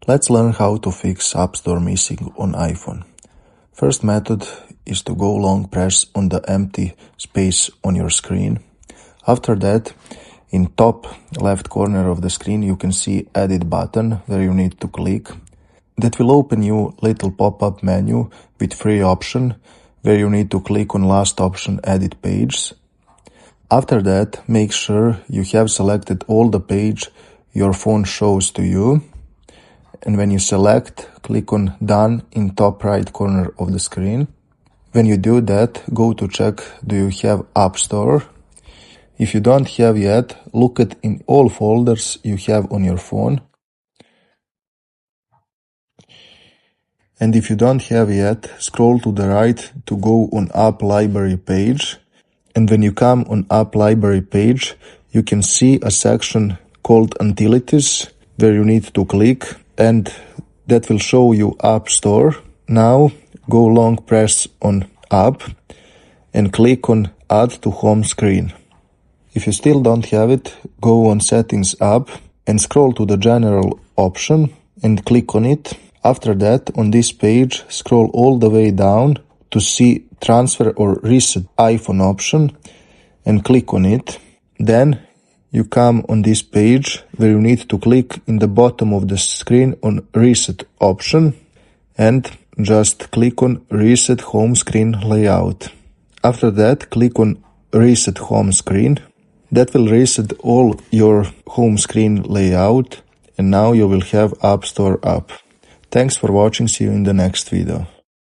Let's learn how to fix App Store missing on iPhone. First method is to go long press on the empty space on your screen. After that, in top left corner of the screen you can see Edit button where you need to click. That will open you little pop-up menu with three options where you need to click on last option Edit Page. After that, make sure you have selected all the page your phone shows to you. And when you select, click on Done in top right corner of the screen. When you do that, go to check do you have App Store. If you don't have yet, look at in all folders you have on your phone. And if you don't have yet, scroll to the right to go on App Library page. And when you come on App Library page, you can see a section called Utilities where you need to click, and that will show you App Store. Now go long press on App and click on Add to Home Screen. If you still don't have it, go on Settings App and scroll to the General option and click on it. After that, on this page, scroll all the way down to see Transfer or Reset iPhone option and click on it. Then you come on this page where you need to click in the bottom of the screen on Reset option and just click on Reset Home Screen Layout. After that, click on Reset Home Screen. That will reset all your home screen layout, and now you will have App Store up. Thanks for watching, see you in the next video.